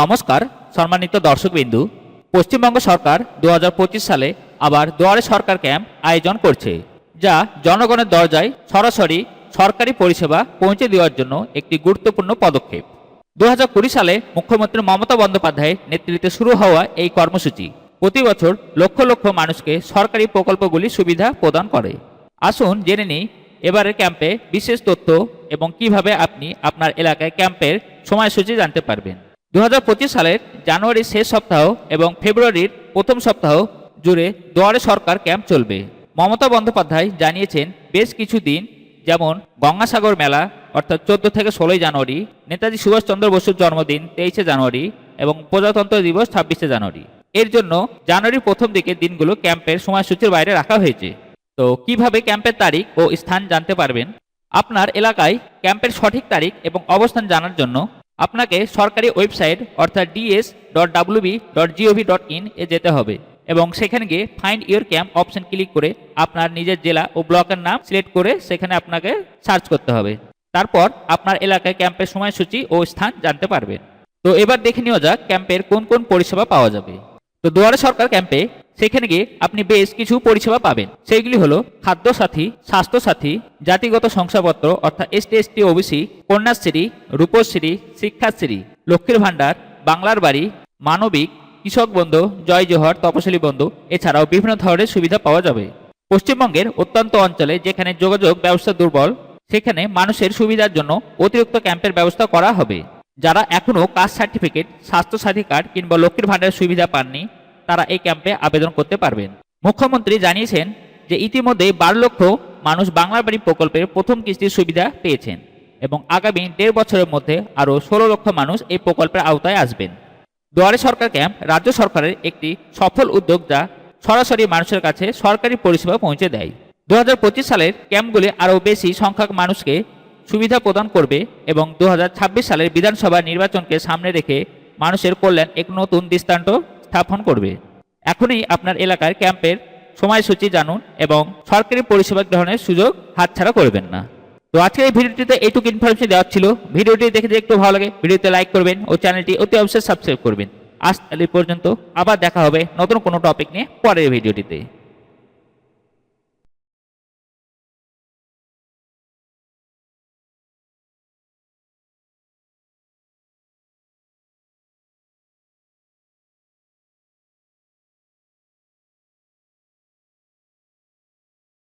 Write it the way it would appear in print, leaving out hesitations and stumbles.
নমস্কার সম্মানিত দর্শকবিন্দু। পশ্চিমবঙ্গ সরকার 2025 সালে আবার দুয়ারে সরকার ক্যাম্প আয়োজন করছে, যা জনগণের দরজায় সরাসরি সরকারি পরিষেবা পৌঁছে দেওয়ার জন্য একটি গুরুত্বপূর্ণ পদক্ষেপ। 2020 সালে মুখ্যমন্ত্রী মমতা বন্দ্যোপাধ্যায়ের নেতৃত্বে শুরু হওয়া এই কর্মসূচি প্রতি বছর লক্ষ লক্ষ মানুষকে সরকারি প্রকল্পগুলি সুবিধা প্রদান করে। আসুন জেনে নিই এবারের ক্যাম্পে বিশেষ তথ্য এবং কিভাবে আপনি আপনার এলাকায় ক্যাম্পের সময়সূচি জানতে পারবেন। 2025 সালের জানুয়ারির শেষ সপ্তাহ এবং ফেব্রুয়ারির প্রথম সপ্তাহ জুড়ে দুয়ারে সরকার ক্যাম্প চলবে। মমতা বন্দ্যোপাধ্যায় জানিয়েছেন, বেশ কিছু দিন যেমন গঙ্গাসাগর মেলা অর্থাৎ 14 থেকে 16 জানুয়ারি, নেতাজি সুভাষচন্দ্র বসুর জন্মদিন 23 জানুয়ারি এবং প্রজাতন্ত্র দিবস 26 জানুয়ারি, এর জন্য জানুয়ারির প্রথম দিকের দিনগুলো ক্যাম্পের সময়সূচির বাইরে রাখা হয়েছে। তো কিভাবে ক্যাম্পের তারিখ ও স্থান জানতে পারবেন? আপনার এলাকায় ক্যাম্পের সঠিক তারিখ এবং অবস্থান জানার জন্য আপনাকে সরকারি ওয়েবসাইট অর্থাৎ ds.wb.gov.in এ যেতে হবে এবং সেখানে গিয়ে find your camp option click করে আপনার নিজের জেলা ও ব্লকের নাম সিলেক্ট করে সেখানে আপনাকে সার্চ করতে হবে। তারপর আপনার এলাকায় ক্যাম্পের সময়সূচি ও স্থান জানতে পারবেন। তো এবার দেখে নেওয়া যাক ক্যাম্পের কোন কোন পরিষেবা পাওয়া যাবে। তো দুয়ারে সরকার ক্যাম্পে সেখানে গিয়ে আপনি বেশ কিছু পরিষেবা পাবেন। সেইগুলি হলো খাদ্য সাথী, স্বাস্থ্য সাথী, জাতিগত শংসাপত্র অর্থাৎ ST/ST OBC, কন্যাশ্রী, রূপশ্রী, শিক্ষাশ্রী, লক্ষ্মীর ভাণ্ডার, বাংলার বাড়ি, মানবিক, কৃষক বন্ধু, জয় জোহর, তপশিলি বন্ধু, এছাড়াও বিভিন্ন ধরনের সুবিধা পাওয়া যাবে। পশ্চিমবঙ্গের অত্যন্ত অঞ্চলে যেখানে যোগাযোগ ব্যবস্থা দুর্বল, সেখানে মানুষের সুবিধার জন্য অতিরিক্ত ক্যাম্পের ব্যবস্থা করা হবে। যারা এখনও কাস্ট সার্টিফিকেট, স্বাস্থ্য সাথী কার্ড কিংবা লক্ষ্মীর ভাণ্ডারের সুবিধা পাননি, তারা এই ক্যাম্পে আবেদন করতে পারবেন। মুখ্যমন্ত্রী জানিয়েছেন যে ইতিমধ্যে 12 লক্ষ মানুষ বাংলার বাড়ি প্রকল্পের প্রথম কিস্তির সুবিধা পেয়েছেন এবং আগামী 1.5 বছরের মধ্যে আরও 16 লক্ষ মানুষ এই প্রকল্পের আওতায় আসবেন। দুয়ারে সরকার ক্যাম্প রাজ্য সরকারের একটি সফল উদ্যোগ, যা সরাসরি মানুষের কাছে সরকারি পরিষেবা পৌঁছে দেয়। 2025 সালের ক্যাম্পগুলি আরও বেশি সংখ্যক মানুষকে সুবিধা প্রদান করবে এবং 2026 সালের বিধানসভা নির্বাচনকে সামনে রেখে মানুষের কল্যাণ এক নতুন দৃষ্টান্ত স্থাপন করবে। এখনই আপনার এলাকার ক্যাম্পের সময়সূচি জানুন এবং সরকারি পরিষেবা গ্রহণের সুযোগ হাতছাড়া করবেন না। তো আজকের এই ভিডিওটিতে এইটুকু ইনফরমেশন দেওয়া ছিল। ভিডিওটি দেখে যদি একটু ভালো লাগে ভিডিওতে লাইক করবেন ও চ্যানেলটি অতি অবশ্যই সাবস্ক্রাইব করবেন। আজ এই পর্যন্ত, আবার দেখা হবে নতুন কোনো টপিক নিয়ে পরের ভিডিওটিতে।